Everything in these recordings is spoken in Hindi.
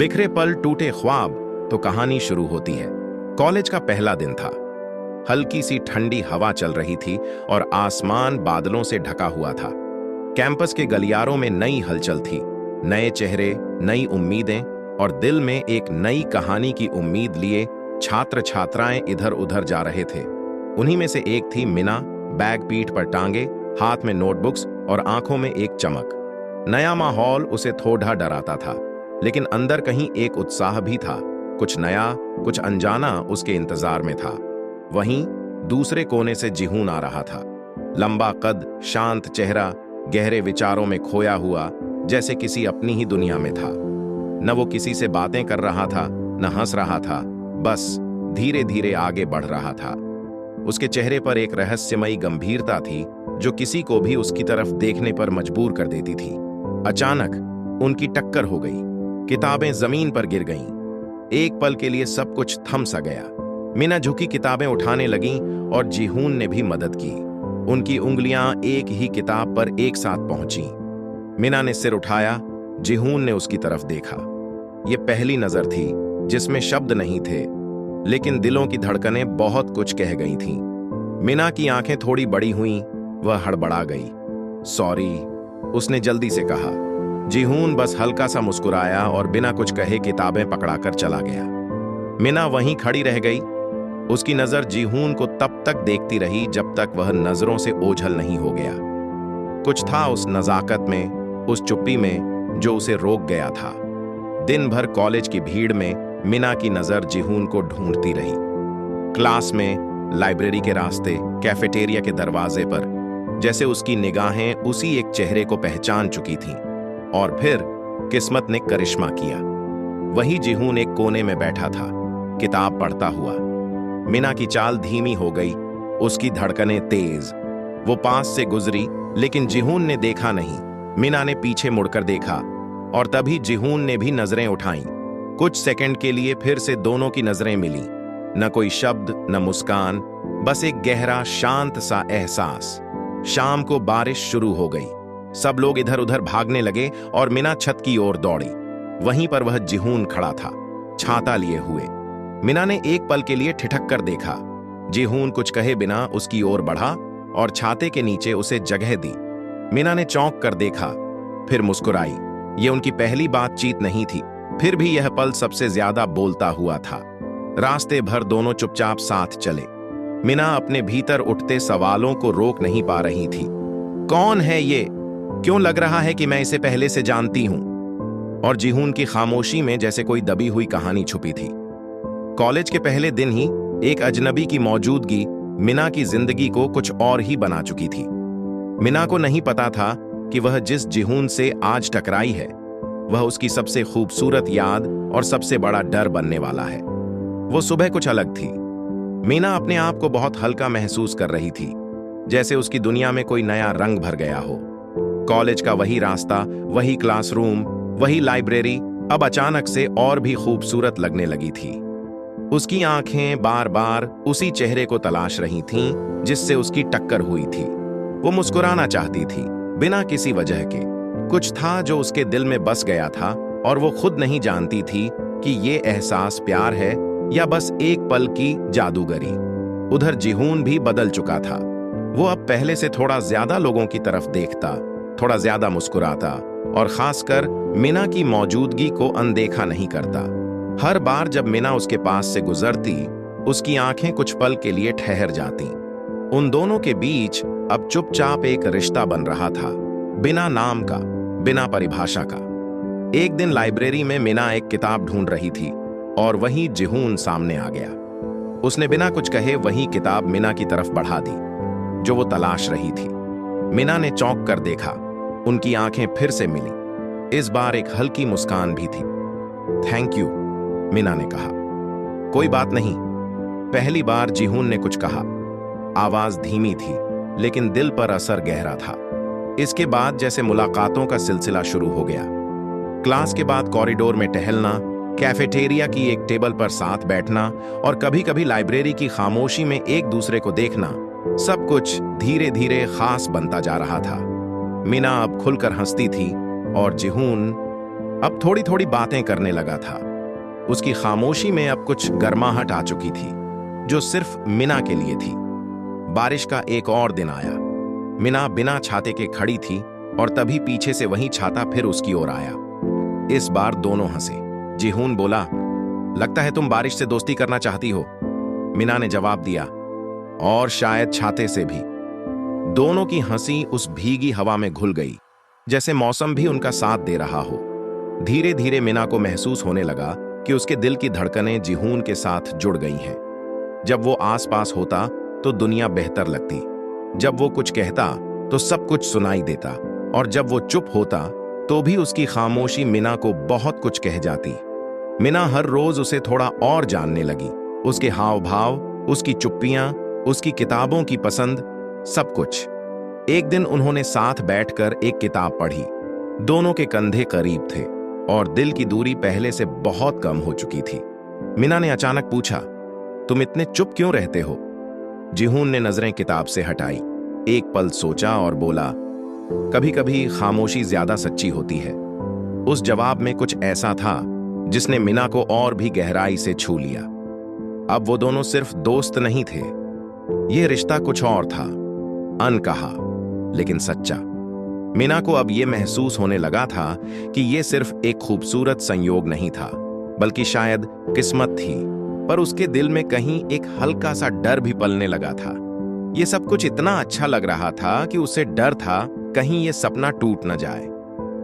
बिखरे पल टूटे ख्वाब तो कहानी शुरू होती है। कॉलेज का पहला दिन था। हल्की सी ठंडी हवा चल रही थी और आसमान बादलों से ढका हुआ था। कैंपस के गलियारों में नई हलचल थी, नए चेहरे, नई उम्मीदें और दिल में एक नई कहानी की उम्मीद लिए छात्र छात्राएं इधर उधर जा रहे थे। उन्हीं में से एक थी मीना, बैग पीठ पर टांगे, हाथ में नोटबुक्स और आंखों में एक चमक। नया माहौल उसे थोड़ा डराता था, लेकिन अंदर कहीं एक उत्साह भी था। कुछ नया, कुछ अनजाना उसके इंतजार में था। वहीं दूसरे कोने से जिहून आ रहा था। लंबा कद, शांत चेहरा, गहरे विचारों में खोया हुआ, जैसे किसी अपनी ही दुनिया में था। न वो किसी से बातें कर रहा था, न हंस रहा था, बस धीरे धीरे आगे बढ़ रहा था। उसके चेहरे पर एक रहस्यमयी गंभीरता थी जो किसी को भी उसकी तरफ देखने पर मजबूर कर देती थी। अचानक उनकी टक्कर हो गई। किताबें जमीन पर गिर गईं। एक पल के लिए सब कुछ थम सा गया। मीना झुकी किताबें उठाने लगीं और जिहून ने भी मदद की। उनकी उंगलियां एक ही किताब पर एक साथ पहुंची। मीना ने सिर उठाया। जिहून ने उसकी तरफ देखा। ये पहली नजर थी जिसमें शब्द नहीं थे, लेकिन दिलों की धड़कनें बहुत कुछ कह गई थीं। मीना की आंखें थोड़ी बड़ी हुईं। वह हड़बड़ा गई। सॉरी, उसने जल्दी से कहा। जिहून बस हल्का सा मुस्कुराया और बिना कुछ कहे किताबें पकड़ाकर चला गया। मीना वहीं खड़ी रह गई। उसकी नजर जिहून को तब तक देखती रही जब तक वह नजरों से ओझल नहीं हो गया। कुछ था उस नजाकत में, उस चुप्पी में जो उसे रोक गया था। दिन भर कॉलेज की भीड़ में मीना की नजर जिहून को ढूंढती रही। क्लास में, लाइब्रेरी के रास्ते, कैफेटेरिया के दरवाजे पर, जैसे उसकी निगाहें उसी एक चेहरे को पहचान चुकी थीं। और फिर किस्मत ने करिश्मा किया। वही जिहून एक कोने में बैठा था, किताब पढ़ता हुआ। मीना की चाल धीमी हो गई, उसकी धड़कनें तेज। वो पास से गुजरी, लेकिन जिहून ने देखा नहीं। मीना ने पीछे मुड़कर देखा और तभी जिहून ने भी नजरें उठाईं। कुछ सेकंड के लिए फिर से दोनों की नजरें मिलीं। न कोई शब्द, न मुस्कान, बस एक गहरा शांत सा एहसास। शाम को बारिश शुरू हो गई। सब लोग इधर उधर भागने लगे और मीना छत की ओर दौड़ी। वहीं पर वह जिहून खड़ा था, छाता लिए हुए। मीना ने एक पल के लिए ठिठक कर देखा। जिहून कुछ कहे बिना उसकी ओर बढ़ा और छाते के नीचे उसे जगह दी। मीना ने चौंक कर देखा, फिर मुस्कुराई। ये उनकी पहली बातचीत नहीं थी, फिर भी यह पल सबसे ज्यादा बोलता हुआ था। रास्ते भर दोनों चुपचाप साथ चले। मीना अपने भीतर उठते सवालों को रोक नहीं पा रही थी। कौन है ये? क्यों लग रहा है कि मैं इसे पहले से जानती हूं? और जिहून की खामोशी में जैसे कोई दबी हुई कहानी छुपी थी। कॉलेज के पहले दिन ही एक अजनबी की मौजूदगी मीना की जिंदगी को कुछ और ही बना चुकी थी। मीना को नहीं पता था कि वह जिस जिहून से आज टकराई है, वह उसकी सबसे खूबसूरत याद और सबसे बड़ा डर बनने वाला है। वो सुबह कुछ अलग थी। मीना अपने आप को बहुत हल्का महसूस कर रही थी, जैसे उसकी दुनिया में कोई नया रंग भर गया हो। कॉलेज का वही रास्ता, वही क्लासरूम, वही लाइब्रेरी अब अचानक से और भी खूबसूरत लगने लगी थी। उसकी आंखें बार बार उसी चेहरे को तलाश रही थीं जिससे उसकी टक्कर हुई थी। वो मुस्कुराना चाहती थी, बिना किसी वजह के। कुछ था जो उसके दिल में बस गया था और वो खुद नहीं जानती थी कि ये एहसास प्यार है या बस एक पल की जादूगरी। उधर जिहून भी बदल चुका था। वो अब पहले से थोड़ा ज्यादा लोगों की तरफ देखता, थोड़ा ज्यादा मुस्कुराता और खासकर मीना की मौजूदगी को अनदेखा नहीं करता। हर बार जब मीना उसके पास से गुजरती, उसकी आंखें कुछ पल के लिए ठहर जाती। उन दोनों के बीच अब चुपचाप एक रिश्ता बन रहा था, बिना नाम का, बिना परिभाषा का। एक दिन लाइब्रेरी में मीना एक किताब ढूंढ रही थी और वहीं जिहून सामने आ गया। उसने बिना कुछ कहे वही किताब मीना की तरफ बढ़ा दी जो वो तलाश रही थी। मीना ने चौंक कर देखा। उनकी आंखें फिर से मिली। इस बार एक हल्की मुस्कान भी थी। थैंक यू, मीना ने कहा। कोई बात नहीं। पहली बार जिहून ने कुछ कहा। आवाज धीमी थी, लेकिन दिल पर असर गहरा था। इसके बाद जैसे मुलाकातों का सिलसिला शुरू हो गया। क्लास के बाद कॉरिडोर में टहलना, कैफेटेरिया की एक टेबल पर साथ बैठना और कभी-कभी लाइब्रेरी की खामोशी में एक दूसरे को देखना, सब कुछ धीरे धीरे खास बनता जा रहा था। मीना अब खुलकर हंसती थी और जिहून अब थोड़ी थोड़ी बातें करने लगा था। उसकी खामोशी में अब कुछ गर्माहट आ चुकी थी, जो सिर्फ मिना के लिए थी। बारिश का एक और दिन आया। मिना बिना छाते के खड़ी थी और तभी पीछे से वही छाता फिर उसकी ओर आया। इस बार दोनों हंसे। जिहून बोला, लगता है तुम बारिश से दोस्ती करना चाहती हो। मिना ने जवाब दिया, और शायद छाते से भी। दोनों की हंसी उस भीगी हवा में घुल गई, जैसे मौसम भी उनका साथ दे रहा हो। धीरे धीरे मिना को महसूस होने लगा कि उसके दिल की धड़कनें जिहून के साथ जुड़ गई हैं। जब वो आसपास होता तो दुनिया बेहतर लगती। जब वो कुछ कहता तो सब कुछ सुनाई देता, और जब वो चुप होता तो भी उसकी खामोशी मिना को बहुत कुछ कह जाती। मिना हर रोज उसे थोड़ा और जानने लगी। उसके हाव भाव, उसकी चुप्पियां, उसकी किताबों की पसंद, सब कुछ। एक दिन उन्होंने साथ बैठकर एक किताब पढ़ी। दोनों के कंधे करीब थे और दिल की दूरी पहले से बहुत कम हो चुकी थी। मिना ने अचानक पूछा, तुम इतने चुप क्यों रहते हो? जिहून ने नजरें किताब से हटाई, एक पल सोचा और बोला, कभी कभी खामोशी ज्यादा सच्ची होती है। उस जवाब में कुछ ऐसा था जिसने मिना को और भी गहराई से छू लिया। अब वो दोनों सिर्फ दोस्त नहीं थे, ये रिश्ता कुछ और था, अनकहा लेकिन सच्चा। मिना को अब ये महसूस होने लगा था कि ये सिर्फ एक खूबसूरत संयोग नहीं था, बल्कि शायद किस्मत थी। पर उसके दिल में कहीं एक हल्का सा डर भी पलने लगा था। ये सब कुछ इतना अच्छा लग रहा था कि उसे डर था कहीं ये सपना टूट न जाए।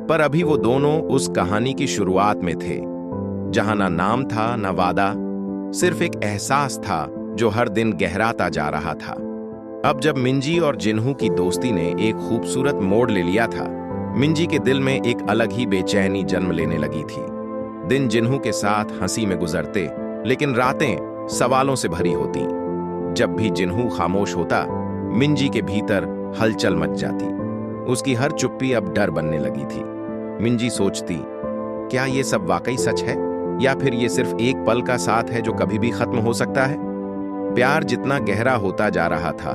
पर अभी वो दोनों उस कहानी की शुरुआत में थे, जहां ना नाम था ना वादा, सिर्फ एक एहसास था जो हर दिन गहराता जा रहा था। अब जब मिंजी और जिन्हू की दोस्ती ने एक खूबसूरत मोड़ ले लिया था, मिंजी के दिल में एक अलग ही बेचैनी जन्म लेने लगी थी। दिन जिन्हू के साथ हंसी में गुजरते, लेकिन रातें सवालों से भरी होती। जब भी जिन्हू खामोश होता, मिंजी के भीतर हलचल मच जाती। उसकी हर चुप्पी अब डर बनने लगी थी। मिंजी सोचती, क्या ये सब वाकई सच है, या फिर ये सिर्फ एक पल का साथ है जो कभी भी खत्म हो सकता है? प्यार जितना गहरा होता जा रहा था,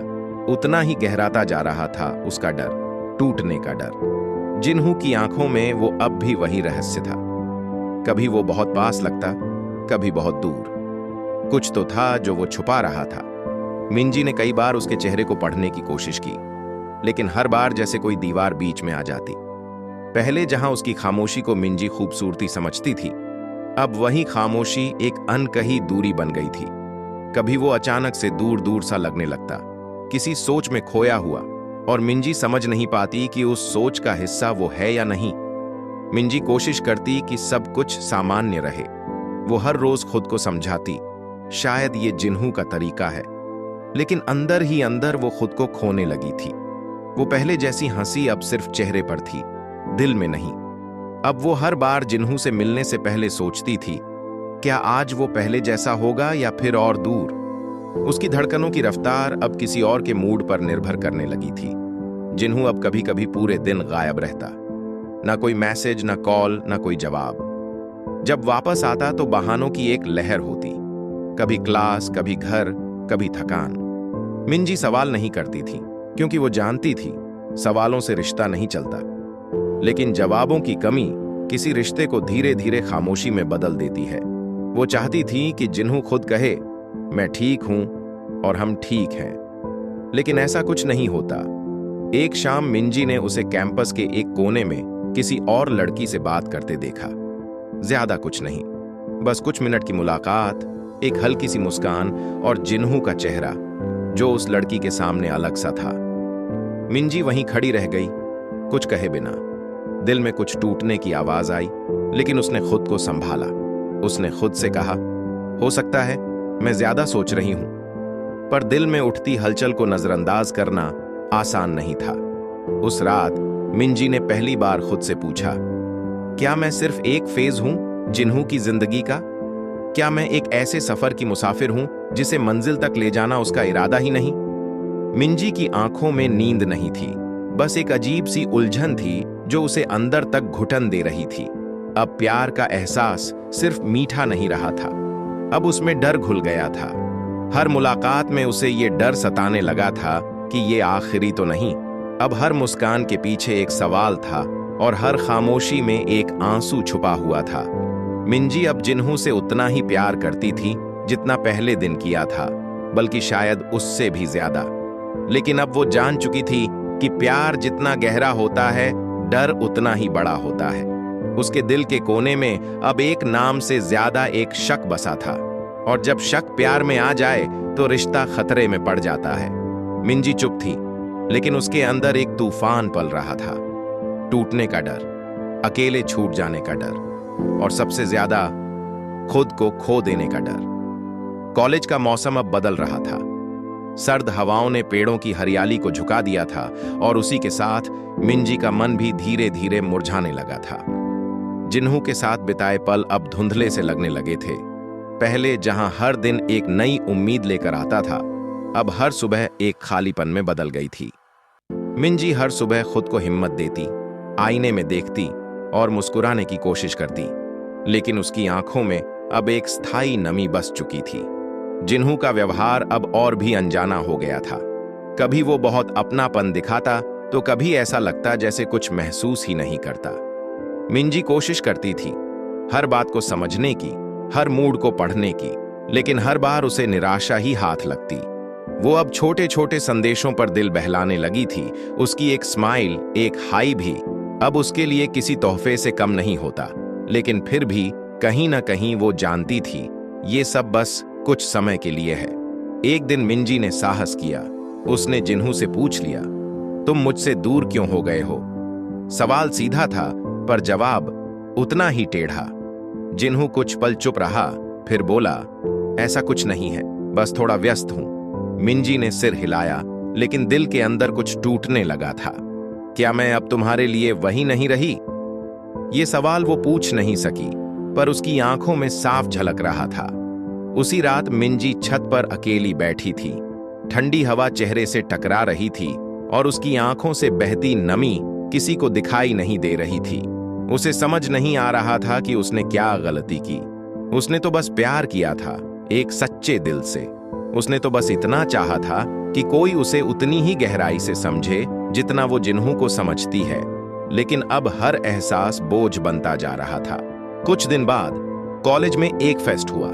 उतना ही गहराता जा रहा था उसका डर, टूटने का डर। जिन्हू की आंखों में वो अब भी वही रहस्य था। कभी वो बहुत पास लगता, कभी बहुत दूर। कुछ तो था जो वो छुपा रहा था। मिंजी ने कई बार उसके चेहरे को पढ़ने की कोशिश की, लेकिन हर बार जैसे कोई दीवार बीच में आ जाती। पहले जहां उसकी खामोशी को मिंजी खूबसूरती समझती थी, अब वही खामोशी एक अनकही दूरी बन गई थी। कभी वो अचानक से दूर दूर सा लगने लगता, किसी सोच में खोया हुआ, और मिंजी समझ नहीं पाती कि उस सोच का हिस्सा वो है या नहीं। मिंजी कोशिश करती कि सब कुछ सामान्य रहे। वो हर रोज खुद को समझाती, शायद ये जिन्हू का तरीका है, लेकिन अंदर ही अंदर वो खुद को खोने लगी थी। वो पहले जैसी हंसी अब सिर्फ चेहरे पर थी, दिल में नहीं। अब वो हर बार जिन्हू से मिलने से पहले सोचती थी, क्या आज वो पहले जैसा होगा या फिर और दूर? उसकी धड़कनों की रफ्तार अब किसी और के मूड पर निर्भर करने लगी थी। जिन्हू अब कभी कभी पूरे दिन गायब रहता, ना कोई मैसेज, ना कॉल, ना कोई जवाब। जब वापस आता तो बहानों की एक लहर होती, कभी क्लास, कभी घर, कभी थकान। मिंजी सवाल नहीं करती थी, क्योंकि वो जानती थी सवालों से रिश्ता नहीं चलता। लेकिन जवाबों की कमी किसी रिश्ते को धीरे धीरे खामोशी में बदल देती है। वो चाहती थी कि जिन्हू खुद कहे, मैं ठीक हूं और हम ठीक हैं, लेकिन ऐसा कुछ नहीं होता। एक शाम मिंजी ने उसे कैंपस के एक कोने में किसी और लड़की से बात करते देखा। ज्यादा कुछ नहीं, बस कुछ मिनट की मुलाकात, एक हल्की सी मुस्कान और जिन्हू का चेहरा जो उस लड़की के सामने अलग सा था। मिंजी वहीं खड़ी रह गई, कुछ कहे बिना। दिल में कुछ टूटने की आवाज आई, लेकिन उसने खुद को संभाला। उसने खुद से कहा, हो सकता है मैं ज्यादा सोच रही हूं। पर दिल में उठती हलचल को नजरअंदाज करना आसान नहीं था। उस रात मिंजी ने पहली बार खुद से पूछा, क्या मैं सिर्फ एक फेज हूं जिन्हू की जिंदगी का? क्या मैं एक ऐसे सफर की मुसाफिर हूं जिसे मंजिल तक ले जाना उसका इरादा ही नहीं? मिंजी की आंखों में नींद नहीं थी, बस एक अजीब सी उलझन थी जो उसे अंदर तक घुटन दे रही थी। अब प्यार का एहसास सिर्फ मीठा नहीं रहा था, अब उसमें डर घुल गया था। हर मुलाकात में उसे ये डर सताने लगा था कि ये आखिरी तो नहीं। अब हर मुस्कान के पीछे एक सवाल था, और हर खामोशी में एक आंसू छुपा हुआ था। मिंजी अब जिन्हू से उतना ही प्यार करती थी जितना पहले दिन किया था, बल्कि शायद उससे भी ज्यादा। लेकिन अब वो जान चुकी थी कि प्यार जितना गहरा होता है, डर उतना ही बड़ा होता है। उसके दिल के कोने में अब एक नाम से ज्यादा एक शक बसा था, और जब शक प्यार में आ जाए तो रिश्ता खतरे में पड़ जाता है। मिंजी चुप थी, लेकिन उसके अंदर एक तूफान पल रहा था। टूटने का डर, अकेले छूट जाने का डर, और सबसे ज्यादा खुद को खो देने का डर। कॉलेज का मौसम अब बदल रहा था। सर्द हवाओं ने पेड़ों की हरियाली को झुका दिया था, और उसी के साथ मिंजी का मन भी धीरे धीरे मुरझाने लगा था। जिन्हू के साथ बिताए पल अब धुंधले से लगने लगे थे। पहले जहां हर दिन एक नई उम्मीद लेकर आता था, अब हर सुबह एक खालीपन में बदल गई थी। मिंजी हर सुबह खुद को हिम्मत देती, आईने में देखती और मुस्कुराने की कोशिश करती, लेकिन उसकी आंखों में अब एक स्थायी नमी बस चुकी थी। जिन्हू का व्यवहार अब और भी अनजाना हो गया था। कभी वो बहुत अपनापन दिखाता, तो कभी ऐसा लगता जैसे कुछ महसूस ही नहीं करता। मिंजी कोशिश करती थी हर बात को समझने की, हर मूड को पढ़ने की, लेकिन हर बार उसे निराशा ही हाथ लगती। वो अब छोटे छोटे संदेशों पर दिल बहलाने लगी थी। उसकी एक स्माइल, एक हाई भी अब उसके लिए किसी तोहफे से कम नहीं होता। लेकिन फिर भी कहीं ना कहीं वो जानती थी ये सब बस कुछ समय के लिए है। एक दिन मिंजी ने साहस किया। उसने जिन्हू से पूछ लिया, तुम मुझसे दूर क्यों हो गए हो? सवाल सीधा था, पर जवाब उतना ही टेढ़ा। जिन्हू कुछ पल चुप रहा, फिर बोला, ऐसा कुछ नहीं है, बस थोड़ा व्यस्त हूं। मिंजी ने सिर हिलाया, लेकिन दिल के अंदर कुछ टूटने लगा था। क्या मैं अब तुम्हारे लिए वही नहीं रही? ये सवाल वो पूछ नहीं सकी, पर उसकी आंखों में साफ झलक रहा था। उसी रात मिंजी छत पर अकेली बैठी थी। ठंडी हवा चेहरे से टकरा रही थी, और उसकी आंखों से बहती नमी किसी को दिखाई नहीं दे रही थी। उसे समझ नहीं आ रहा था कि उसने क्या गलती की। उसने तो बस प्यार किया था, एक सच्चे दिल से। उसने तो बस इतना चाहा था कि कोई उसे उतनी ही गहराई से समझे जितना वो जिन्हू को समझती है। लेकिन अब हर एहसास बोझ बनता जा रहा था। कुछ दिन बाद कॉलेज में एक फेस्ट हुआ।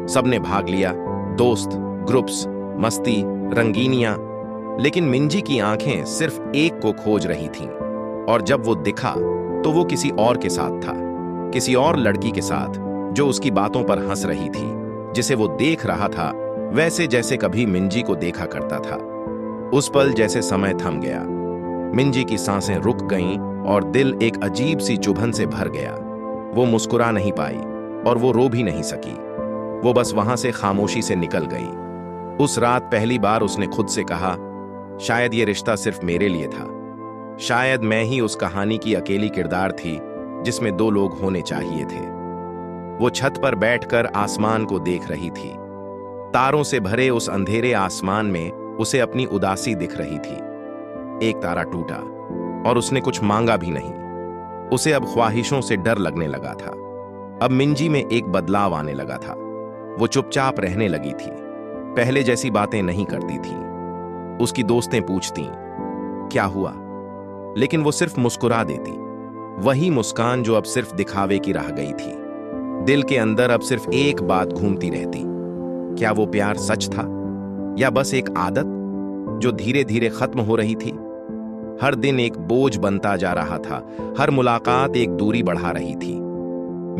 सबने भाग लिया, दोस्त, ग्रुप्स, मस्ती, रंगीनियां। लेकिन मिंजी की आंखें सिर्फ एक को खोज रही थीं, और जब वो दिखा तो वो किसी और के साथ था, किसी और लड़की के साथ जो उसकी बातों पर हंस रही थी, जिसे वो देख रहा था वैसे जैसे कभी मिंजी को देखा करता था। उस पल जैसे समय थम गया। मिंजी की सांसें रुक गईं और दिल एक अजीब सी चुभन से भर गया। वो मुस्कुरा नहीं पाई और वो रो भी नहीं सकी। वो बस वहां से खामोशी से निकल गई। उस रात पहली बार उसने खुद से कहा, शायद ये रिश्ता सिर्फ मेरे लिए था। शायद मैं ही उस कहानी की अकेली किरदार थी जिसमें दो लोग होने चाहिए थे। वो छत पर बैठकर आसमान को देख रही थी। तारों से भरे उस अंधेरे आसमान में उसे अपनी उदासी दिख रही थी। एक तारा टूटा और उसने कुछ मांगा भी नहीं। उसे अब ख्वाहिशों से डर लगने लगा था। अब मिंजी में एक बदलाव आने लगा था। वो चुपचाप रहने लगी थी, पहले जैसी बातें नहीं करती थी। उसकी दोस्तें पूछती क्या हुआ, लेकिन वो सिर्फ मुस्कुरा देती, वही मुस्कान जो अब सिर्फ दिखावे की रह गई थी। दिल के अंदर अब सिर्फ एक बात घूमती रहती, क्या वो प्यार सच था या बस एक आदत जो धीरे धीरे खत्म हो रही थी। हर दिन एक बोझ बनता जा रहा था, हर मुलाकात एक दूरी बढ़ा रही थी।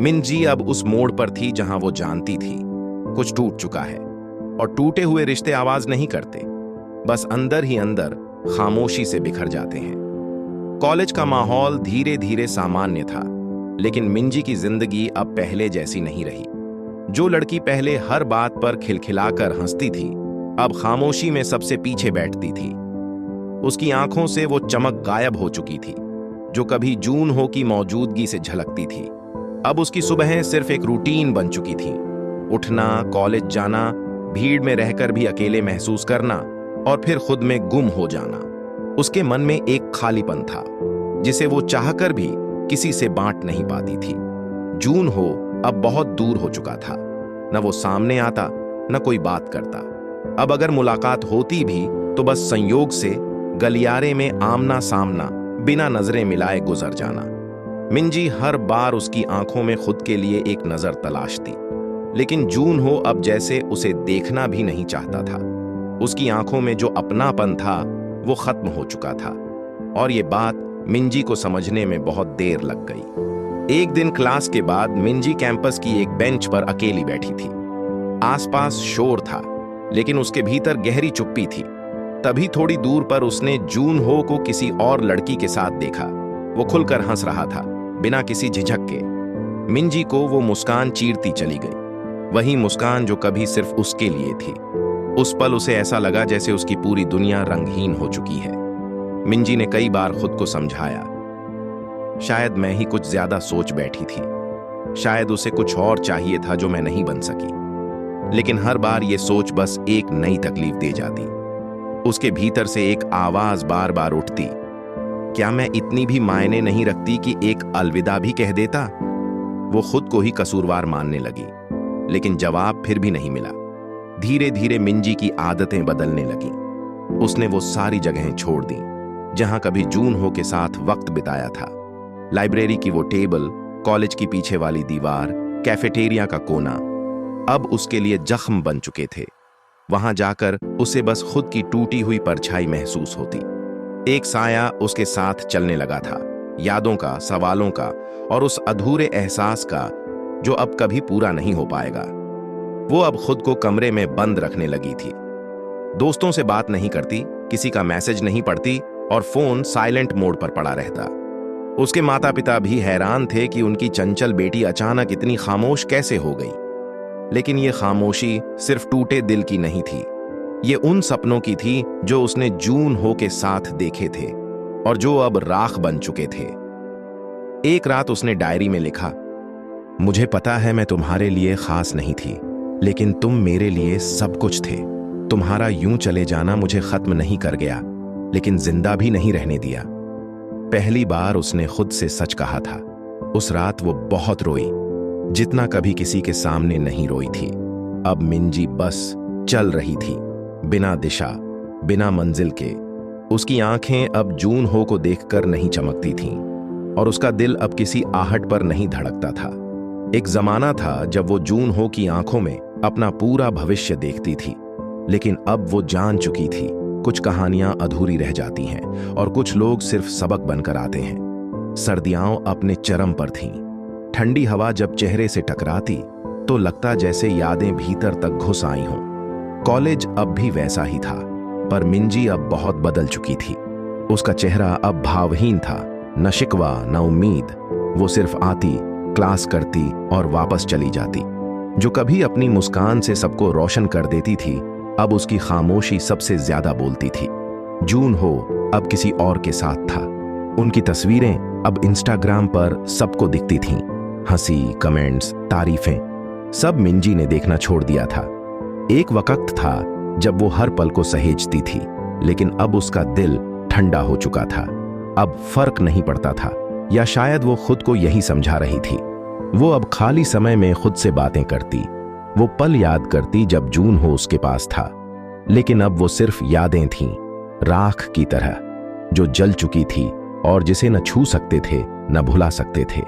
मिंजी अब उस मोड़ पर थी जहां वो जानती थी कुछ टूट चुका है, और टूटे हुए रिश्ते आवाज नहीं करते, बस अंदर ही अंदर खामोशी से बिखर जाते हैं। कॉलेज का माहौल धीरे धीरे सामान्य था, लेकिन मिंजी की जिंदगी अब पहले जैसी नहीं रही। जो लड़की पहले हर बात पर खिलखिलाकर हंसती थी, अब खामोशी में सबसे पीछे बैठती थी। उसकी आंखों से वो चमक गायब हो चुकी थी जो कभी जून हो की मौजूदगी से झलकती थी। अब उसकी सुबहें सिर्फ एक रूटीन बन चुकी थी, उठना, कॉलेज जाना, भीड़ में रहकर भी अकेले महसूस करना और फिर खुद में गुम हो जाना। उसके मन में एक खालीपन था जिसे वो चाहकर भी किसी से बांट नहीं पाती थी। जून हो अब बहुत दूर हो चुका था, न वो सामने आता न कोई बात करता। अब अगर मुलाकात होती भी तो बस संयोग से, गलियारे में आमना सामना, बिना नजरें मिलाए गुजर जाना। मिंजी हर बार उसकी आंखों में खुद के लिए एक नजर तलाशती, लेकिन जून हो अब जैसे उसे देखना भी नहीं चाहता था। उसकी आंखों में जो अपनापन था वो खत्म हो चुका था, और ये बात मिंजी को समझने में बहुत देर लग गई। एक दिन क्लास के बाद मिंजी कैंपस की एक बेंच पर अकेली बैठी थी। आसपास शोर था, लेकिन उसके भीतर गहरी चुप्पी थी। तभी थोड़ी दूर पर उसने जून हो को किसी और लड़की के साथ देखा। वो खुलकर हंस रहा था, बिना किसी झिझक के। मिंजी को वो मुस्कान चीरती चली गई, वही मुस्कान जो कभी सिर्फ उसके लिए थी। उस पल उसे ऐसा लगा जैसे उसकी पूरी दुनिया रंगहीन हो चुकी है। मिंजी ने कई बार खुद को समझाया, शायद मैं ही कुछ ज्यादा सोच बैठी थी, शायद उसे कुछ और चाहिए था जो मैं नहीं बन सकी। लेकिन हर बार ये सोच बस एक नई तकलीफ दे जाती। उसके भीतर से एक आवाज बार बार उठती, क्या मैं इतनी भी मायने नहीं रखती कि एक अलविदा भी कह देता? वो खुद को ही कसूरवार मानने लगी, लेकिन जवाब फिर भी नहीं मिला। धीरे धीरे मिंजी की आदतें बदलने लगी। उसने वो सारी जगहें छोड़ दी जहां कभी जून हो के साथ वक्त बिताया था। लाइब्रेरी की वो टेबल, कॉलेज की पीछे वाली दीवार, कैफेटेरिया का कोना अब उसके लिए जख्म बन चुके थे। वहां जाकर उसे बस खुद की टूटी हुई परछाई महसूस होती। एक साया उसके साथ चलने लगा था, यादों का, सवालों का और उस अधूरे एहसास का जो अब कभी पूरा नहीं हो पाएगा। वो अब खुद को कमरे में बंद रखने लगी थी। दोस्तों से बात नहीं करती, किसी का मैसेज नहीं पढ़ती और फोन साइलेंट मोड पर पड़ा रहता। उसके माता पिता भी हैरान थे कि उनकी चंचल बेटी अचानक इतनी खामोश कैसे हो गई। लेकिन ये खामोशी सिर्फ टूटे दिल की नहीं थी, ये उन सपनों की थी जो उसने जून हो के साथ देखे थे और जो अब राख बन चुके थे। एक रात उसने डायरी में लिखा, मुझे पता है मैं तुम्हारे लिए खास नहीं थी, लेकिन तुम मेरे लिए सब कुछ थे। तुम्हारा यूं चले जाना मुझे खत्म नहीं कर गया, लेकिन जिंदा भी नहीं रहने दिया। पहली बार उसने खुद से सच कहा था। उस रात वो बहुत रोई, जितना कभी किसी के सामने नहीं रोई थी। अब मिंजी बस चल रही थी, बिना दिशा, बिना मंजिल के। उसकी आंखें अब जून हो को देखकर नहीं चमकती थीं और उसका दिल अब किसी आहट पर नहीं धड़कता था। एक जमाना था जब वो जून हो की आंखों में अपना पूरा भविष्य देखती थी, लेकिन अब वो जान चुकी थी कुछ कहानियां अधूरी रह जाती हैं और कुछ लोग सिर्फ सबक बनकर आते हैं। सर्दियां अपने चरम पर थीं। ठंडी हवा जब चेहरे से टकराती तो लगता जैसे यादें भीतर तक घुस आई हों। कॉलेज अब भी वैसा ही था, पर मिंजी अब बहुत बदल चुकी थी। उसका चेहरा अब भावहीन था, न शिकवा न उम्मीद। वो सिर्फ आती, क्लास करती और वापस चली जाती। जो कभी अपनी मुस्कान से सबको रोशन कर देती थी, अब उसकी खामोशी सबसे ज्यादा बोलती थी। जून हो अब किसी और के साथ था। उनकी तस्वीरें अब इंस्टाग्राम पर सबको दिखती थीं। हंसी, कमेंट्स, तारीफें सब मिंजी ने देखना छोड़ दिया था। एक वक्त था जब वो हर पल को सहेजती थी, लेकिन अब उसका दिल ठंडा हो चुका था। अब फर्क नहीं पड़ता था, या शायद वो खुद को यही समझा रही थी। वो अब खाली समय में खुद से बातें करती, वो पल याद करती जब जून हो उसके पास था। लेकिन अब वो सिर्फ यादें थीं, राख की तरह, जो जल चुकी थी और जिसे न छू सकते थे न भुला सकते थे।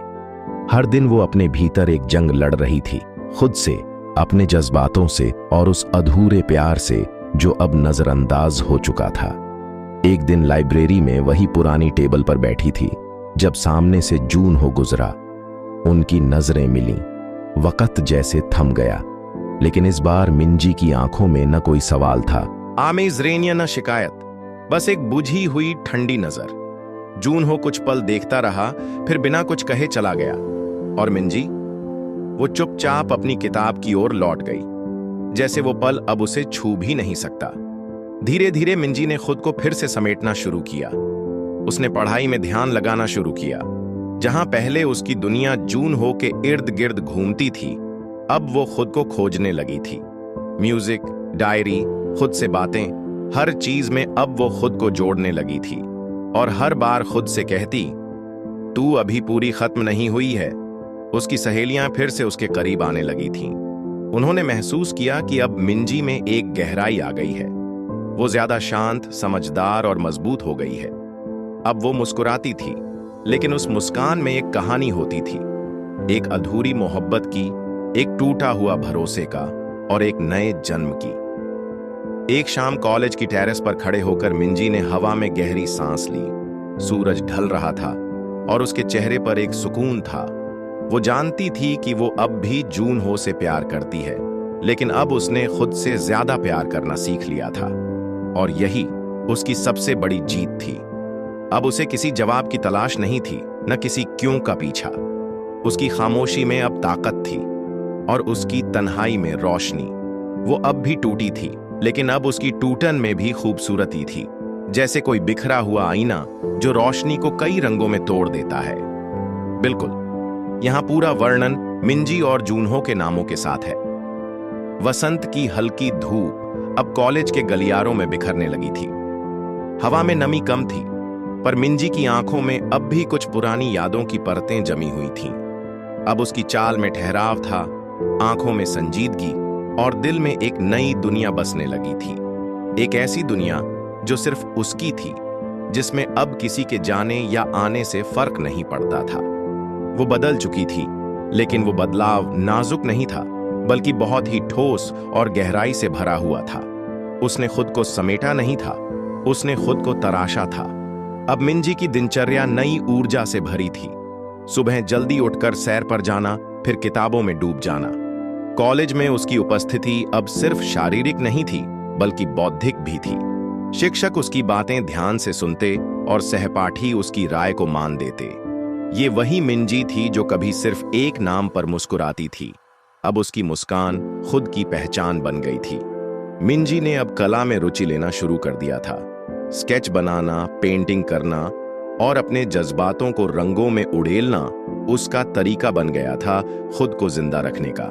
हर दिन वो अपने भीतर एक जंग लड़ रही थी, खुद से, अपने जज्बातों से और उस अधूरे प्यार से जो अब नजरअंदाज हो चुका था। एक दिन लाइब्रेरी में वही पुरानी टेबल पर बैठी थी जब सामने से जून हो गुजरा। उनकी नजरें मिलीं, वक्त जैसे थम गया, लेकिन इस बार मिंजी की आंखों में न कोई सवाल था, आमेज़ न शिकायत, बस एक बुझी हुई ठंडी नजर। जून हो कुछ पल देखता रहा, फिर बिना कुछ कहे चला गया। और मिंजी, वो चुपचाप अपनी किताब की ओर लौट गई, जैसे वो पल अब उसे छू भी नहीं सकता। धीरे धीरे मिंजी ने खुद को फिर से समेटना शुरू किया। उसने पढ़ाई में ध्यान लगाना शुरू किया। जहां पहले उसकी दुनिया जून हो के इर्द गिर्द घूमती थी, अब वो खुद को खोजने लगी थी। म्यूजिक, डायरी, खुद से बातें, हर चीज में अब वो खुद को जोड़ने लगी थी। और हर बार खुद से कहती, तू अभी पूरी खत्म नहीं हुई है। उसकी सहेलियां फिर से उसके करीब आने लगी थीं। उन्होंने महसूस किया कि अब मिंजी में एक गहराई आ गई है। वो ज्यादा शांत, समझदार और मजबूत हो गई है। अब वो मुस्कुराती थी, लेकिन उस मुस्कान में एक कहानी होती थी, एक अधूरी मोहब्बत की, एक टूटा हुआ भरोसे का और एक नए जन्म की। एक शाम कॉलेज की टेरेस पर खड़े होकर मिंजी ने हवा में गहरी सांस ली। सूरज ढल रहा था और उसके चेहरे पर एक सुकून था। वो जानती थी कि वो अब भी जूनहो से प्यार करती है, लेकिन अब उसने खुद से ज्यादा प्यार करना सीख लिया था, और यही उसकी सबसे बड़ी जीत थी। अब उसे किसी जवाब की तलाश नहीं थी, न किसी क्यों का पीछा। उसकी खामोशी में अब ताकत थी और उसकी तन्हाई में रोशनी। वो अब भी टूटी थी, लेकिन अब उसकी टूटन में भी खूबसूरती थी, जैसे कोई बिखरा हुआ आईना जो रोशनी को कई रंगों में तोड़ देता है। बिल्कुल, यहां पूरा वर्णन मिंजी और जूनहो के नामों के साथ है। वसंत की हल्की धूप अब कॉलेज के गलियारों में बिखरने लगी थी। हवा में नमी कम थी, पर मिंजी की आंखों में अब भी कुछ पुरानी यादों की परतें जमी हुई थीं। अब उसकी चाल में ठहराव था, आंखों में संजीदगी, और दिल में एक नई दुनिया बसने लगी थी। एक ऐसी दुनिया जो सिर्फ उसकी थी, जिसमें अब किसी के जाने या आने से फर्क नहीं पड़ता था। वो बदल चुकी थी, लेकिन वो बदलाव नाजुक नहीं था, बल्कि बहुत ही ठोस और गहराई से भरा हुआ था। उसने खुद को समेटा नहीं था, उसने खुद को तराशा था। अब मिंजी की दिनचर्या नई ऊर्जा से भरी थी। सुबह जल्दी उठकर सैर पर जाना, फिर किताबों में डूब जाना। कॉलेज में उसकी उपस्थिति अब सिर्फ शारीरिक नहीं थी, बल्कि बौद्धिक भी थी। शिक्षक उसकी बातें ध्यान से सुनते और सहपाठी उसकी राय को मान देते। ये वही मिंजी थी जो कभी सिर्फ एक नाम पर मुस्कुराती थी। अब उसकी मुस्कान खुद की पहचान बन गई थी। मिंजी ने अब कला में रुचि लेना शुरू कर दिया था। स्केच बनाना, पेंटिंग करना और अपने जज्बातों को रंगों में उड़ेलना उसका तरीका बन गया था खुद को जिंदा रखने का।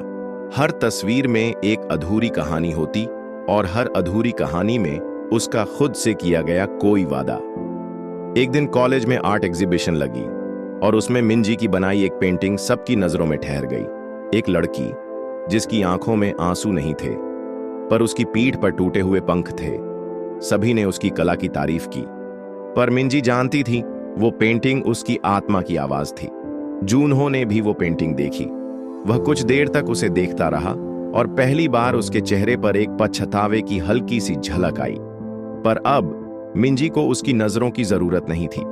हर तस्वीर में एक अधूरी कहानी होती, और हर अधूरी कहानी में उसका खुद से किया गया कोई वादा। एक दिन कॉलेज में आर्ट एग्जीबिशन लगी और उसमें मिंजी की बनाई एक पेंटिंग सबकी नजरों में ठहर गई। एक लड़की जिसकी आंखों में आंसू नहीं थे, पर उसकी पीठ पर टूटे हुए पंख थे। सभी ने उसकी कला की तारीफ की, पर मिंजी जानती थी वो पेंटिंग उसकी आत्मा की आवाज थी। जूनहो ने भी वो पेंटिंग देखी। वह कुछ देर तक उसे देखता रहा, और पहली बार उसके चेहरे पर एक पछतावे की हल्की सी झलक आई। पर अब मिंजी को उसकी नजरों की जरूरत नहीं थी।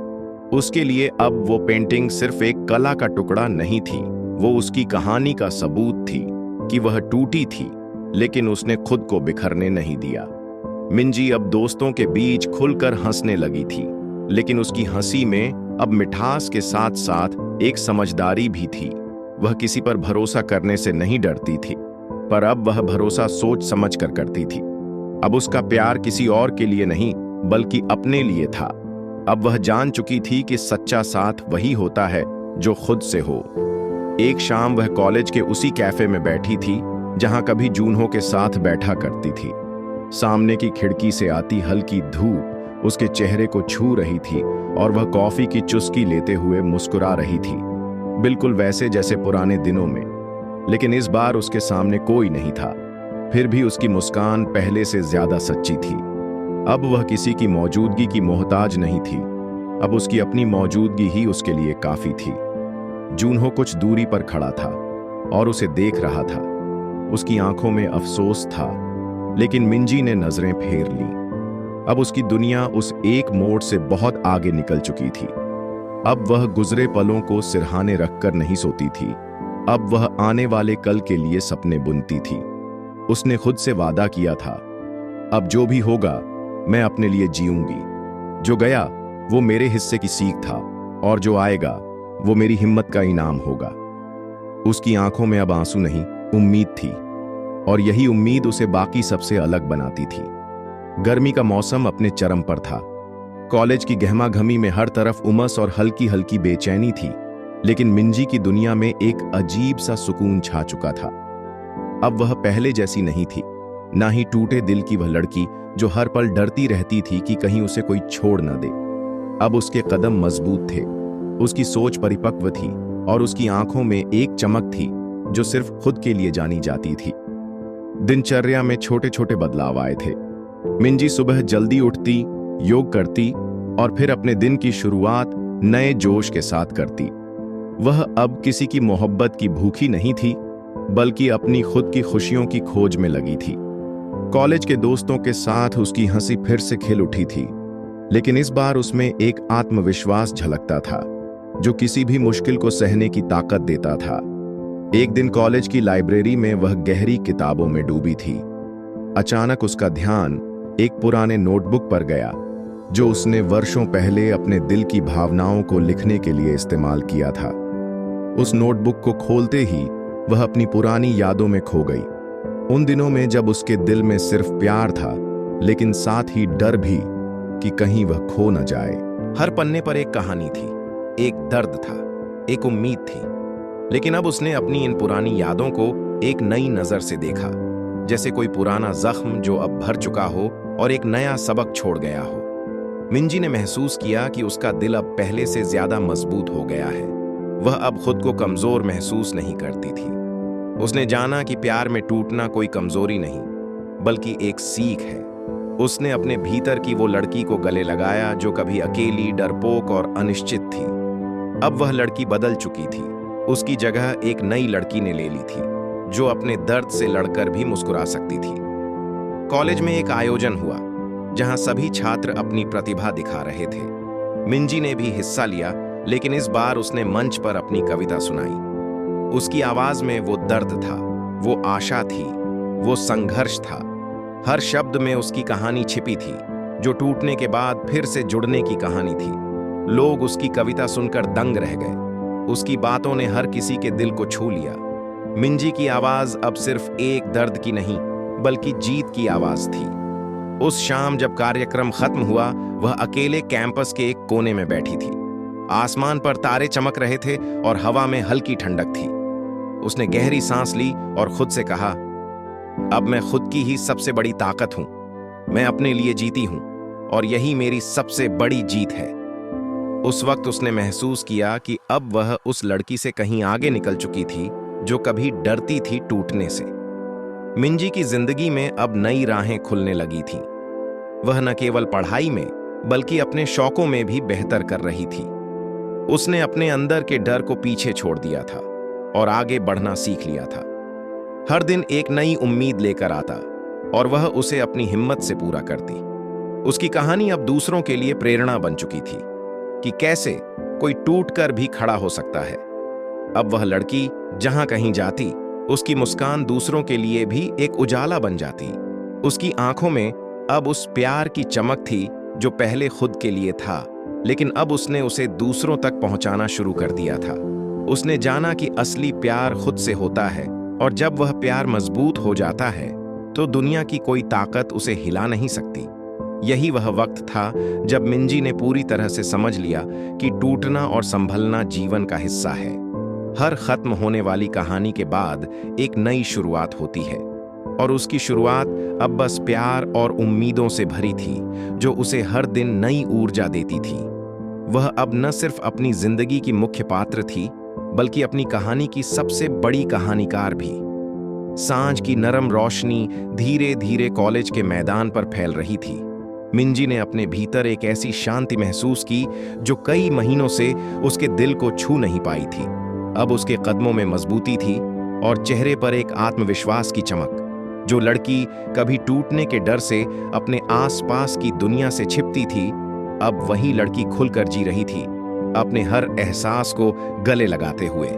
उसके लिए अब वो पेंटिंग सिर्फ एक कला का टुकड़ा नहीं थी, वो उसकी कहानी का सबूत थी कि वह टूटी थी, लेकिन उसने खुद को बिखरने नहीं दिया। मिंजी अब दोस्तों के बीच खुलकर हंसने लगी थी, लेकिन उसकी हंसी में अब मिठास के साथ साथ एक समझदारी भी थी। वह किसी पर भरोसा करने से नहीं डरती थी, पर अब वह भरोसा सोच समझ कर करती थी। अब उसका प्यार किसी और के लिए नहीं, बल्कि अपने लिए था। अब वह जान चुकी थी कि सच्चा साथ वही होता है जो खुद से हो। एक शाम वह कॉलेज के उसी कैफे में बैठी थी जहां कभी जूनहो के साथ बैठा करती थी। सामने की खिड़की से आती हल्की धूप उसके चेहरे को छू रही थी, और वह कॉफी की चुस्की लेते हुए मुस्कुरा रही थी, बिल्कुल वैसे जैसे पुराने दिनों में। लेकिन इस बार उसके सामने कोई नहीं था। फिर भी उसकी मुस्कान पहले से ज्यादा सच्ची थी। अब वह किसी की मौजूदगी की मोहताज नहीं थी। अब उसकी अपनी मौजूदगी ही उसके लिए काफी थी। जूनहो कुछ दूरी पर खड़ा था और उसे देख रहा था। उसकी आंखों में अफसोस था, लेकिन मिंजी ने नजरें फेर ली। अब उसकी दुनिया उस एक मोड़ से बहुत आगे निकल चुकी थी। अब वह गुजरे पलों को सिरहाने रखकर नहीं सोती थी। अब वह आने वाले कल के लिए सपने बुनती थी। उसने खुद से वादा किया था, अब जो भी होगा मैं अपने लिए जीऊंगी। जो गया वो मेरे हिस्से की सीख था, और जो आएगा वो मेरी हिम्मत का इनाम होगा। उसकी आंखों में अब आंसू नहीं, उम्मीद थी, और यही उम्मीद उसे बाकी सबसे अलग बनाती थी। गर्मी का मौसम अपने चरम पर था। कॉलेज की गहमागहमी में हर तरफ उमस और हल्की हल्की बेचैनी थी, लेकिन मिंजी की दुनिया में एक अजीब सा सुकून छा चुका था। अब वह पहले जैसी नहीं थी, ना ही टूटे दिल की वह लड़की जो हर पल डरती रहती थी कि कहीं उसे कोई छोड़ न दे। अब उसके कदम मजबूत थे, उसकी सोच परिपक्व थी, और उसकी आंखों में एक चमक थी जो सिर्फ खुद के लिए जानी जाती थी। दिनचर्या में छोटे छोटे बदलाव आए थे। मिंजी सुबह जल्दी उठती, योग करती और फिर अपने दिन की शुरुआत नए जोश के साथ करती। वह अब किसी की मोहब्बत की भूखी नहीं थी, बल्कि अपनी खुद की खुशियों की खोज में लगी थी। कॉलेज के दोस्तों के साथ उसकी हंसी फिर से खिल उठी थी, लेकिन इस बार उसमें एक आत्मविश्वास झलकता था जो किसी भी मुश्किल को सहने की ताकत देता था। एक दिन कॉलेज की लाइब्रेरी में वह गहरी किताबों में डूबी थी। अचानक उसका ध्यान एक पुराने नोटबुक पर गया जो उसने वर्षों पहले अपने दिल की भावनाओं को लिखने के लिए इस्तेमाल किया था। उस नोटबुक को खोलते ही वह अपनी पुरानी यादों में खो गई, उन दिनों में जब उसके दिल में सिर्फ प्यार था, लेकिन साथ ही डर भी कि कहीं वह खो न जाए। हर पन्ने पर एक कहानी थी, एक दर्द था, एक उम्मीद थी। लेकिन अब उसने अपनी इन पुरानी यादों को एक नई नजर से देखा, जैसे कोई पुराना जख्म जो अब भर चुका हो और एक नया सबक छोड़ गया हो। मिंजी ने महसूस किया कि उसका दिल अब पहले से ज्यादा मजबूत हो गया है। वह अब खुद को कमजोर महसूस नहीं करती थी। उसने जाना कि प्यार में टूटना कोई कमजोरी नहीं, बल्कि एक सीख है। उसने अपने भीतर की वो लड़की को गले लगाया जो कभी अकेली, डरपोक और अनिश्चित थी। अब वह लड़की बदल चुकी थी। उसकी जगह एक नई लड़की ने ले ली थी जो अपने दर्द से लड़कर भी मुस्कुरा सकती थी। कॉलेज में एक आयोजन हुआ जहां सभी छात्र अपनी प्रतिभा दिखा रहे थे। मिंजी ने भी हिस्सा लिया, लेकिन इस बार उसने मंच पर अपनी कविता सुनाई। उसकी आवाज में वो दर्द था, वो आशा थी, वो संघर्ष था। हर शब्द में उसकी कहानी छिपी थी, जो टूटने के बाद फिर से जुड़ने की कहानी थी। लोग उसकी कविता सुनकर दंग रह गए। उसकी बातों ने हर किसी के दिल को छू लिया। मिंजी की आवाज अब सिर्फ एक दर्द की नहीं, बल्कि जीत की आवाज थी। उस शाम जब कार्यक्रम खत्म हुआ, वह अकेले कैंपस के एक कोने में बैठी थी। आसमान पर तारे चमक रहे थे और हवा में हल्की ठंडक थी। उसने गहरी सांस ली और खुद से कहा, अब मैं खुद की ही सबसे बड़ी ताकत हूं। मैं अपने लिए जीती हूं और यही मेरी सबसे बड़ी जीत है। उस वक्त उसने महसूस किया कि अब वह उस लड़की से कहीं आगे निकल चुकी थी जो कभी डरती थी टूटने से। मिंजी की जिंदगी में अब नई राहें खुलने लगी थीं। वह न केवल पढ़ाई में बल्कि अपने शौकों में भी बेहतर कर रही थी। उसने अपने अंदर के डर को पीछे छोड़ दिया था और आगे बढ़ना सीख लिया था। हर दिन एक नई उम्मीद लेकर आता और वह उसे अपनी हिम्मत से पूरा करती। उसकी कहानी अब दूसरों के लिए प्रेरणा बन चुकी थी कि कैसे कोई टूटकर भी खड़ा हो सकता है। अब वह लड़की जहां कहीं जाती, उसकी मुस्कान दूसरों के लिए भी एक उजाला बन जाती। उसकी आंखों में अब उस प्यार की चमक थी जो पहले खुद के लिए था, लेकिन अब उसने उसे दूसरों तक पहुंचाना शुरू कर दिया था। उसने जाना कि असली प्यार खुद से होता है और जब वह प्यार मजबूत हो जाता है तो दुनिया की कोई ताकत उसे हिला नहीं सकती। यही वह वक्त था जब मिंजी ने पूरी तरह से समझ लिया कि टूटना और संभलना जीवन का हिस्सा है। हर खत्म होने वाली कहानी के बाद एक नई शुरुआत होती है और उसकी शुरुआत अब बस प्यार और उम्मीदों से भरी थी जो उसे हर दिन नई ऊर्जा देती थी। वह अब न सिर्फ अपनी जिंदगी की मुख्य पात्र थी, बल्कि अपनी कहानी की सबसे बड़ी कहानीकार भी। सांझ की नरम रोशनी धीरे धीरे कॉलेज के मैदान पर फैल रही थी। मिंजी ने अपने भीतर एक ऐसी शांति महसूस की जो कई महीनों से उसके दिल को छू नहीं पाई थी। अब उसके कदमों में मजबूती थी और चेहरे पर एक आत्मविश्वास की चमक। जो लड़की कभी टूटने के डर से अपने आसपास की दुनिया से छिपती थी, अब वही लड़की खुलकर जी रही थी, अपने हर एहसास को गले लगाते हुए।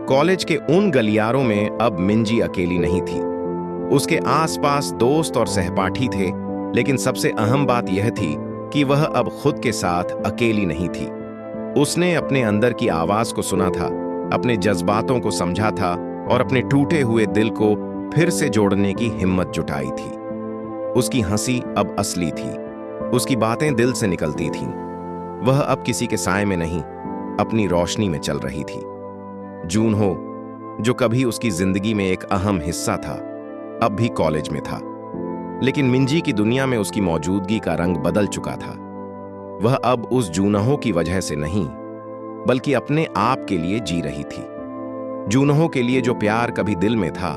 कॉलेज के उन गलियारों में अब मिंजी अकेली नहीं थी। उसके आसपास दोस्त और सहपाठी थे, लेकिन सबसे अहम बात यह थी कि वह अब खुद के साथ अकेली नहीं थी। उसने अपने अंदर की आवाज को सुना था, अपने जज्बातों को समझा था और अपने टूटे हुए दिल को फिर से जोड़ने की हिम्मत जुटाई थी। उसकी हंसी अब असली थी, उसकी बातें दिल से निकलती थीं। वह अब किसी के साए में नहीं, अपनी रोशनी में चल रही थी। जून हो, जो कभी उसकी जिंदगी में एक अहम हिस्सा था, अब भी कॉलेज में था। लेकिन मिंजी की दुनिया में उसकी मौजूदगी का रंग बदल चुका था। वह अब उस जूनहो की वजह से नहीं, बल्कि अपने आप के लिए जी रही थी। जूनहो के लिए जो प्यार कभी दिल में था,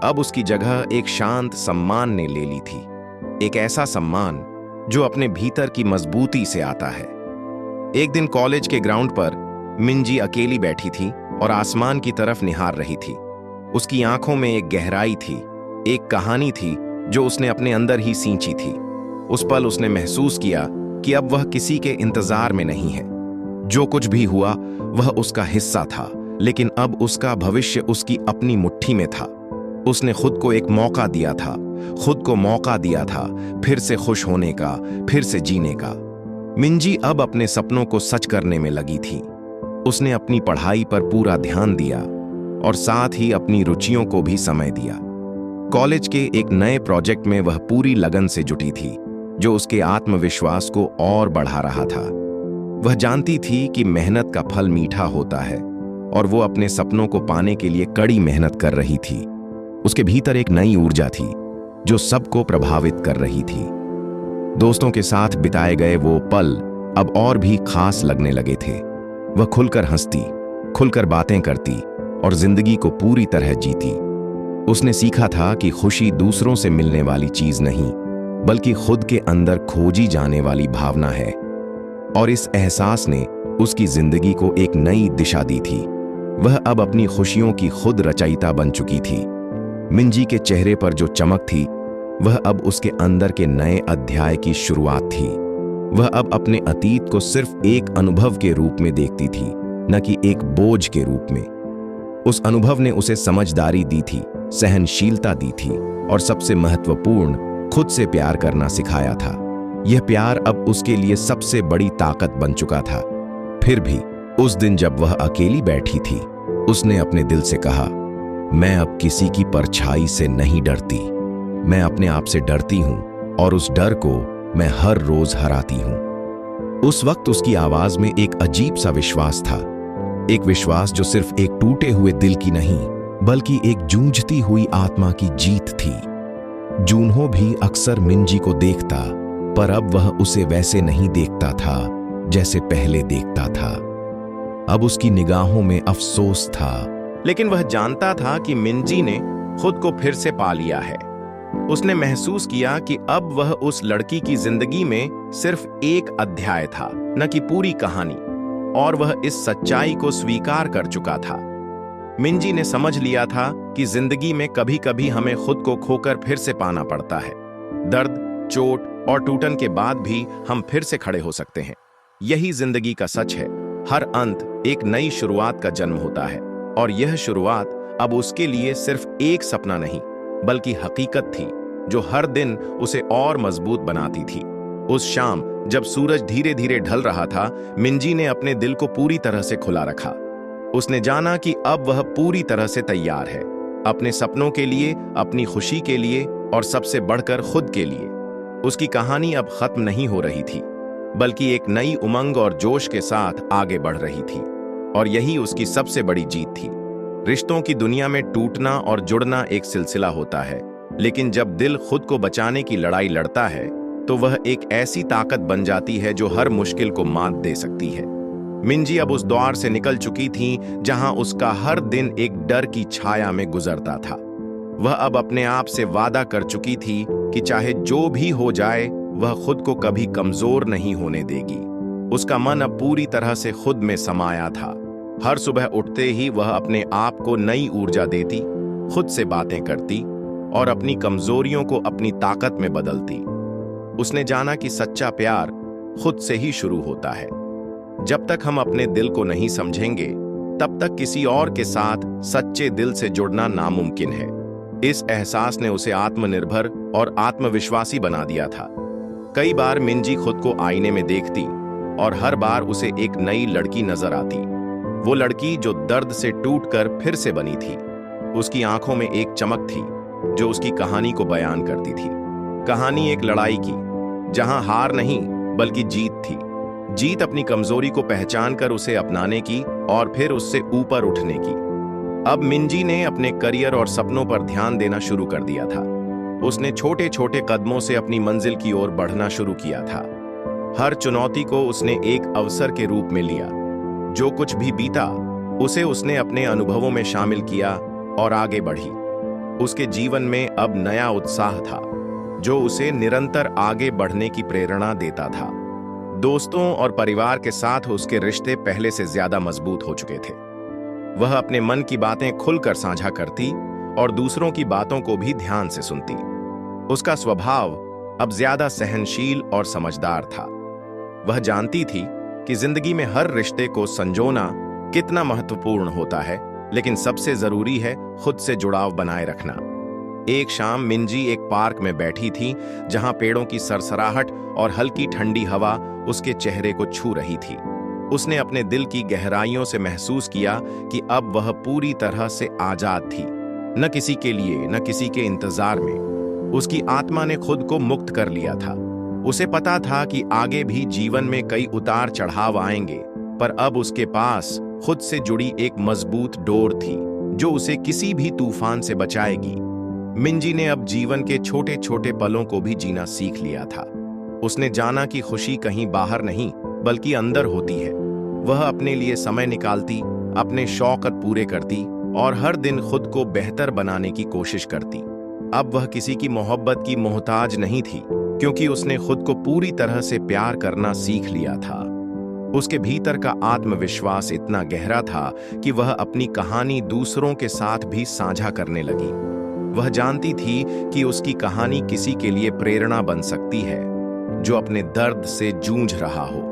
अब उसकी जगह एक शांत सम्मान ने ले ली थी। एक ऐसा सम्मान जो अपने भीतर की मजबूती से आता है। एक दिन कॉलेज के ग्राउंड पर मिंजी अकेली बैठी थी और आसमान की तरफ निहार रही थी। उसकी आंखों में एक गहराई थी, एक कहानी थी जो उसने अपने अंदर ही सींची थी। उस पल उसने महसूस किया कि अब वह किसी के इंतजार में नहीं है। जो कुछ भी हुआ वह उसका हिस्सा था, लेकिन अब उसका भविष्य उसकी अपनी मुट्ठी में था। उसने खुद को एक मौका दिया था, खुद को मौका दिया था फिर से खुश होने का, फिर से जीने का। मिंजी अब अपने सपनों को सच करने में लगी थी। उसने अपनी पढ़ाई पर पूरा ध्यान दिया और साथ ही अपनी रुचियों को भी समय दिया। कॉलेज के एक नए प्रोजेक्ट में वह पूरी लगन से जुटी थी, जो उसके आत्मविश्वास को और बढ़ा रहा था। वह जानती थी कि मेहनत का फल मीठा होता है और वो अपने सपनों को पाने के लिए कड़ी मेहनत कर रही थी। उसके भीतर एक नई ऊर्जा थी जो सबको प्रभावित कर रही थी। दोस्तों के साथ बिताए गए वो पल अब और भी खास लगने लगे थे। वह खुलकर हंसती, खुलकर बातें करती और जिंदगी को पूरी तरह जीती। उसने सीखा था कि खुशी दूसरों से मिलने वाली चीज नहीं, बल्कि खुद के अंदर खोजी जाने वाली भावना है। और इस एहसास ने उसकी जिंदगी को एक नई दिशा दी थी। वह अब अपनी खुशियों की खुद रचयिता बन चुकी थी। मिंजी के चेहरे पर जो चमक थी, वह अब उसके अंदर के नए अध्याय की शुरुआत थी। वह अब अपने अतीत को सिर्फ एक अनुभव के रूप में देखती थी, न कि एक बोझ के रूप में। उस अनुभव ने उसे समझदारी दी थी, सहनशीलता दी थी और सबसे महत्वपूर्ण, खुद से प्यार करना सिखाया था। यह प्यार अब उसके लिए सबसे बड़ी ताकत बन चुका था। फिर भी उस दिन जब वह अकेली बैठी थी, उसने अपने दिल से कहा, मैं अब किसी की परछाई से नहीं डरती। मैं अपने आप से डरती हूं और उस डर को मैं हर रोज हराती हूं। उस वक्त उसकी आवाज में एक अजीब सा विश्वास था, एक विश्वास जो सिर्फ एक टूटे हुए दिल की नहीं, बल्कि एक जूझती हुई आत्मा की जीत थी। जूनहो भी अक्सर मिंजी को देखता, पर अब वह उसे वैसे नहीं देखता था जैसे पहले देखता था। अब उसकी निगाहों में अफसोस था, लेकिन वह जानता था कि मिंजी ने खुद को फिर से पा लिया है। उसने महसूस किया कि अब वह उस लड़की की जिंदगी में सिर्फ एक अध्याय था, न कि पूरी कहानी, और वह इस सच्चाई को स्वीकार कर चुका था। मिंजी ने समझ लिया था कि जिंदगी में कभी-कभी हमें खुद को खोकर फिर से पाना पड़ता है। दर्द, चोट और टूटन के बाद भी हम फिर से खड़े हो सकते हैं। यही जिंदगी का सच है। हर अंत एक नई शुरुआत का जन्म होता है, और यह शुरुआत अब उसके लिए सिर्फ एक सपना नहीं, बल्कि हकीकत थी जो हर दिन उसे और मजबूत बनाती थी। उस शाम जब सूरज धीरे धीरे ढल रहा था, मिंजी ने अपने दिल को पूरी तरह से खुला रखा। उसने जाना कि अब वह पूरी तरह से तैयार है, अपने सपनों के लिए, अपनी खुशी के लिए और सबसे बढ़कर खुद के लिए। उसकी कहानी अब खत्म नहीं हो रही थी, बल्कि एक नई उमंग और जोश के साथ आगे बढ़ रही थी। और यही उसकी सबसे बड़ी जीत थी। रिश्तों की दुनिया में टूटना और जुड़ना एक सिलसिला होता है, लेकिन जब दिल खुद को बचाने की लड़ाई लड़ता है, तो वह एक ऐसी ताकत बन जाती है जो हर मुश्किल को मात दे सकती है। मिंजी अब उस दौर से निकल चुकी थी जहां उसका हर दिन एक डर की छाया में गुजरता था। वह अब अपने आप से वादा कर चुकी थी कि चाहे जो भी हो जाए, वह खुद को कभी कमजोर नहीं होने देगी। उसका मन अब पूरी तरह से खुद में समाया था। हर सुबह उठते ही वह अपने आप को नई ऊर्जा देती, खुद से बातें करती और अपनी कमजोरियों को अपनी ताकत में बदलती। उसने जाना कि सच्चा प्यार खुद से ही शुरू होता है। जब तक हम अपने दिल को नहीं समझेंगे, तब तक किसी और के साथ सच्चे दिल से जुड़ना नामुमकिन है। इस एहसास ने उसे आत्मनिर्भर और आत्मविश्वासी बना दिया था। कई बार मिंजी खुद को आईने में देखती और हर बार उसे एक नई लड़की नजर आती, वो लड़की जो दर्द से टूटकर फिर से बनी थी। उसकी आंखों में एक चमक थी जो उसकी कहानी को बयान करती थी। कहानी एक लड़ाई की, जहां हार नहीं बल्कि जीत थी। जीत अपनी कमजोरी को पहचान कर उसे अपनाने की और फिर उससे ऊपर उठने की। अब मिंजी ने अपने करियर और सपनों पर ध्यान देना शुरू कर दिया था। उसने छोटे छोटे कदमों से अपनी मंजिल की ओर बढ़ना शुरू किया था। हर चुनौती को उसने एक अवसर के रूप में लिया। जो कुछ भी बीता, उसे उसने अपने अनुभवों में शामिल किया और आगे बढ़ी। उसके जीवन में अब नया उत्साह था, जो उसे निरंतर आगे बढ़ने की प्रेरणा देता था। दोस्तों और परिवार के साथ उसके रिश्ते पहले से ज्यादा मजबूत हो चुके थे। वह अपने मन की बातें खुलकर साझा करती और दूसरों की बातों को भी ध्यान से सुनती। उसका स्वभाव अब ज्यादा सहनशील और समझदार था। वह जानती थी कि जिंदगी में हर रिश्ते को संजोना कितना महत्वपूर्ण होता है, लेकिन सबसे जरूरी है खुद से जुड़ाव बनाए रखना। एक शाम मिंजी एक पार्क में बैठी थी, जहां पेड़ों की सरसराहट और हल्की ठंडी हवा उसके चेहरे को छू रही थी। उसने अपने दिल की गहराइयों से महसूस किया कि अब वह पूरी तरह से आजाद थी, न किसी के लिए न किसी के इंतजार में। उसकी आत्मा ने खुद को मुक्त कर लिया था। उसे पता था कि आगे भी जीवन में कई उतार चढ़ाव आएंगे, पर अब उसके पास खुद से जुड़ी एक मजबूत डोर थी जो उसे किसी भी तूफान से बचाएगी। मिंजी ने अब जीवन के छोटे छोटे पलों को भी जीना सीख लिया था। उसने जाना कि खुशी कहीं बाहर नहीं बल्कि अंदर होती है। वह अपने लिए समय निकालती, अपने शौक पूरे करती और हर दिन खुद को बेहतर बनाने की कोशिश करती। अब वह किसी की मोहब्बत की मोहताज नहीं थी, क्योंकि उसने खुद को पूरी तरह से प्यार करना सीख लिया था। उसके भीतर का आत्मविश्वास इतना गहरा था कि वह अपनी कहानी दूसरों के साथ भी साझा करने लगी। वह जानती थी कि उसकी कहानी किसी के लिए प्रेरणा बन सकती है जो अपने दर्द से जूझ रहा हो।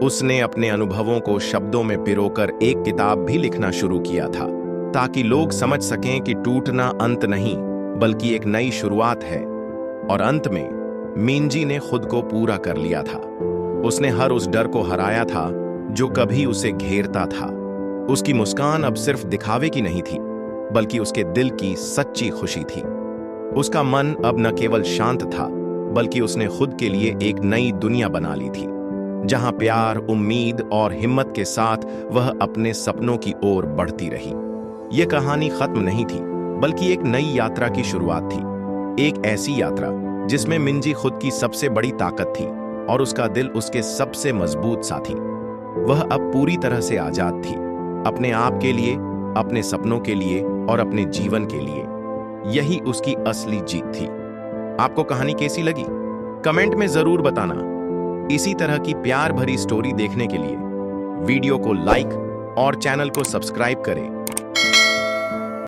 उसने अपने अनुभवों को शब्दों में पिरोकर एक किताब भी लिखना शुरू किया था, ताकि लोग समझ सकें कि टूटना अंत नहीं बल्कि एक नई शुरुआत है। और अंत में मिंजी ने खुद को पूरा कर लिया था। उसने हर उस डर को हराया था जो कभी उसे घेरता था। उसकी मुस्कान अब सिर्फ दिखावे की नहीं थी, बल्कि उसके दिल की सच्ची खुशी थी। उसका मन अब न केवल शांत था, बल्कि उसने खुद के लिए एक नई दुनिया बना ली थी, जहां प्यार, उम्मीद और हिम्मत के साथ वह अपने सपनों की ओर बढ़ती रही। यह कहानी खत्म नहीं थी, बल्कि एक नई यात्रा की शुरुआत थी। एक ऐसी यात्रा जिसमें मिंजी खुद की सबसे बड़ी ताकत थी और उसका दिल उसके सबसे मजबूत साथी। वह अब पूरी तरह से आजाद थी, अपने आप के लिए, अपने सपनों के लिए और अपने जीवन के लिए। यही उसकी असली जीत थी। आपको कहानी कैसी लगी? कमेंट में जरूर बताना। इसी तरह की प्यार भरी स्टोरी देखने के लिए वीडियो को लाइक और चैनल को सब्सक्राइब करें।